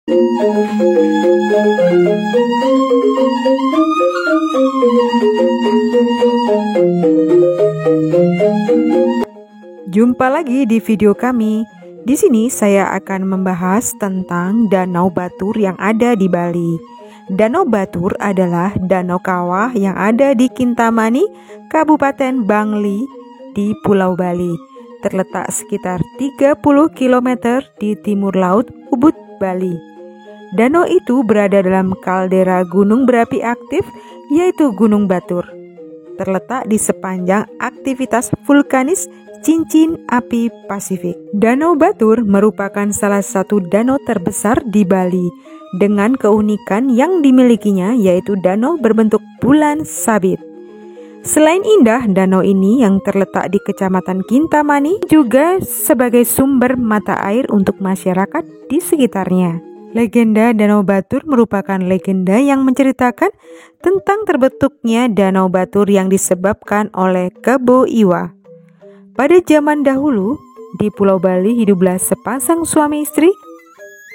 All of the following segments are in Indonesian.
Jumpa lagi di video kami. Di sini saya akan membahas tentang Danau Batur yang ada di Bali. Danau Batur adalah danau kawah yang ada di Kintamani, Kabupaten Bangli, di Pulau Bali. Terletak sekitar 30 km di timur laut Ubud, Bali. Danau itu berada dalam kaldera gunung berapi aktif, yaitu Gunung Batur. Terletak di sepanjang aktivitas vulkanis cincin api Pasifik. Danau Batur merupakan salah satu danau terbesar di Bali dengan keunikan yang dimilikinya, yaitu danau berbentuk bulan sabit. Selain indah, danau ini yang terletak di Kecamatan Kintamani juga sebagai sumber mata air untuk masyarakat di sekitarnya. Legenda Danau Batur merupakan legenda yang menceritakan tentang terbentuknya Danau Batur yang disebabkan oleh Kebo Iwa. Pada zaman dahulu, di Pulau Bali hiduplah sepasang suami istri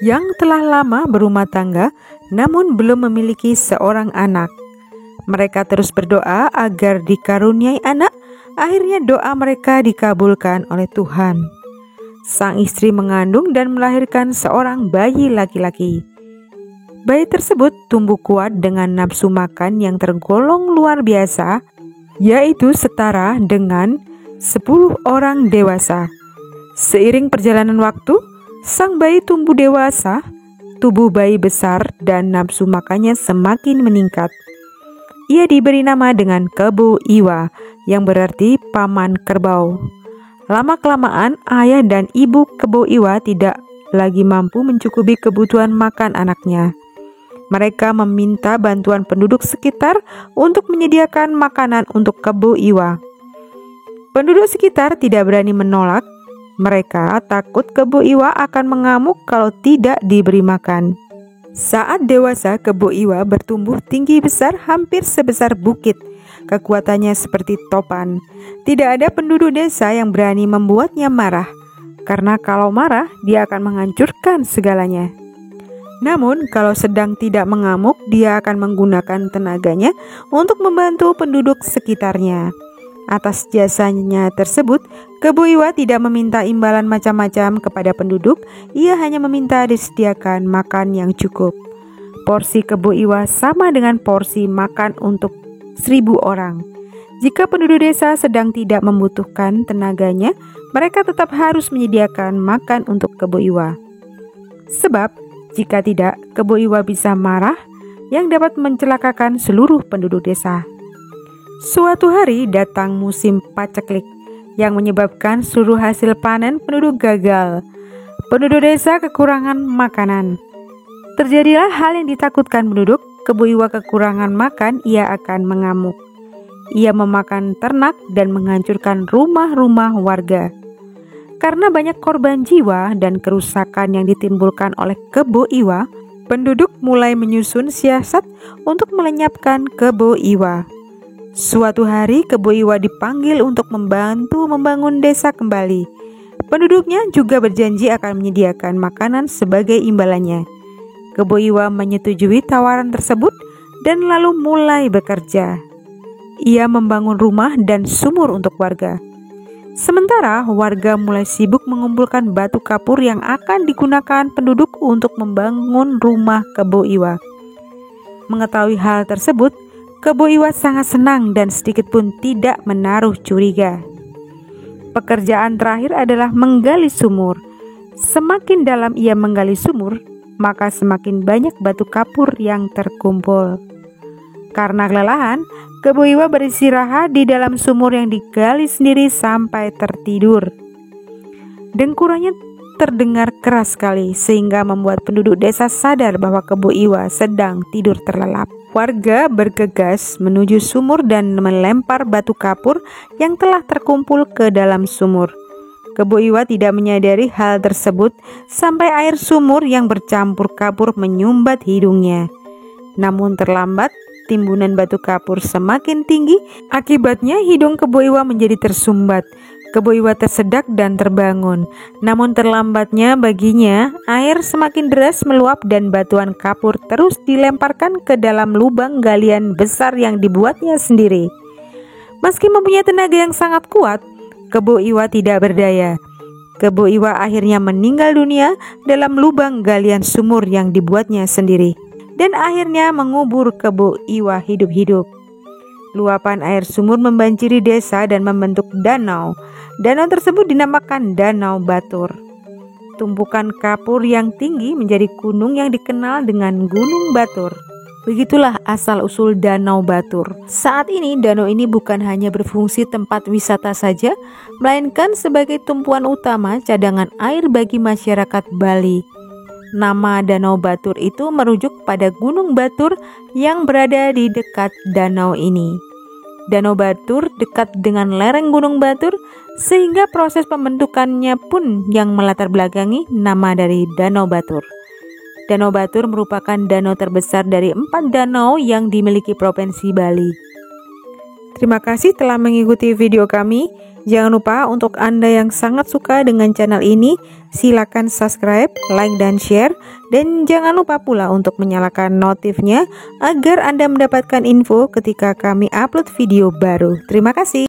yang telah lama berumah tangga namun belum memiliki seorang anak. Mereka terus berdoa agar dikaruniai anak. Akhirnya doa mereka dikabulkan oleh Tuhan. Sang istri mengandung dan melahirkan seorang bayi laki-laki. Bayi tersebut tumbuh kuat dengan nafsu makan yang tergolong luar biasa, yaitu setara dengan 10 orang dewasa. Seiring perjalanan waktu, sang bayi tumbuh dewasa, tubuh bayi besar dan nafsu makannya semakin meningkat. Ia diberi nama dengan Kebo Iwa, yang berarti paman kerbau. Lama-kelamaan, ayah dan ibu Kebo Iwa tidak lagi mampu mencukupi kebutuhan makan anaknya. Mereka meminta bantuan penduduk sekitar untuk menyediakan makanan untuk Kebo Iwa. Penduduk sekitar tidak berani menolak. Mereka takut Kebo Iwa akan mengamuk kalau tidak diberi makan. Saat dewasa, Kebo Iwa bertumbuh tinggi besar hampir sebesar bukit. Kekuatannya seperti topan. Tidak ada penduduk desa yang berani membuatnya marah, karena kalau marah dia akan menghancurkan segalanya. Namun kalau sedang tidak mengamuk, dia akan menggunakan tenaganya untuk membantu penduduk sekitarnya. Atas jasanya tersebut, Kebo Iwa tidak meminta imbalan macam-macam kepada penduduk. Ia hanya meminta disediakan makan yang cukup. Porsi Kebo Iwa sama dengan porsi makan untuk 1000 orang. Jika penduduk desa sedang tidak membutuhkan tenaganya, mereka tetap harus menyediakan makan untuk Kebo Iwa. Sebab jika tidak, Kebo Iwa bisa marah yang dapat mencelakakan seluruh penduduk desa. Suatu hari datang musim paceklik yang menyebabkan seluruh hasil panen penduduk gagal. Penduduk desa kekurangan makanan. Terjadilah hal yang ditakutkan penduduk. Kebo Iwa kekurangan makan, ia akan mengamuk. Ia memakan ternak dan menghancurkan rumah-rumah warga. Karena banyak korban jiwa dan kerusakan yang ditimbulkan oleh Kebo Iwa, penduduk mulai menyusun siasat untuk melenyapkan Kebo Iwa. Suatu hari Kebo Iwa dipanggil untuk membantu membangun desa kembali. Penduduknya juga berjanji akan menyediakan makanan sebagai imbalannya. Kebo Iwa menyetujui tawaran tersebut dan lalu mulai bekerja. Ia membangun rumah dan sumur untuk warga. Sementara warga mulai sibuk mengumpulkan batu kapur yang akan digunakan penduduk untuk membangun rumah Kebo Iwa. Mengetahui hal tersebut, Kebo Iwa sangat senang dan sedikit pun tidak menaruh curiga. Pekerjaan terakhir adalah menggali sumur. Semakin dalam ia menggali sumur, maka semakin banyak batu kapur yang terkumpul. Karena kelelahan, Kebo Iwa beristirahat di dalam sumur yang digali sendiri sampai tertidur. Dengkurannya terdengar keras sekali sehingga membuat penduduk desa sadar bahwa Kebo Iwa sedang tidur terlelap. Warga bergegas menuju sumur dan melempar batu kapur yang telah terkumpul ke dalam sumur. Kebo Iwa tidak menyadari hal tersebut sampai air sumur yang bercampur kapur menyumbat hidungnya. Namun terlambat, timbunan batu kapur semakin tinggi. Akibatnya hidung Kebo Iwa menjadi tersumbat. Kebo Iwa tersedak dan terbangun. Namun terlambatnya baginya, air semakin deras meluap dan batuan kapur terus dilemparkan ke dalam lubang galian besar yang dibuatnya sendiri. Meski mempunyai tenaga yang sangat kuat, Kebo Iwa tidak berdaya. Kebo Iwa akhirnya meninggal dunia dalam lubang galian sumur yang dibuatnya sendiri, dan akhirnya mengubur Kebo Iwa hidup-hidup. Luapan air sumur membanjiri desa dan membentuk danau. Danau tersebut dinamakan Danau Batur. Tumpukan kapur yang tinggi menjadi gunung yang dikenal dengan Gunung Batur. Begitulah asal-usul Danau Batur. Saat ini danau ini bukan hanya berfungsi tempat wisata saja, melainkan sebagai tumpuan utama cadangan air bagi masyarakat Bali. Nama Danau Batur itu merujuk pada Gunung Batur yang berada di dekat danau ini. Danau Batur dekat dengan lereng Gunung Batur, sehingga proses pembentukannya pun yang melatar belakangi nama dari Danau Batur. Danau Batur merupakan danau terbesar dari 4 danau yang dimiliki Provinsi Bali. Terima kasih telah mengikuti video kami. Jangan lupa untuk Anda yang sangat suka dengan channel ini, silakan subscribe, like, dan share. Dan jangan lupa pula untuk menyalakan notifnya agar Anda mendapatkan info ketika kami upload video baru. Terima kasih.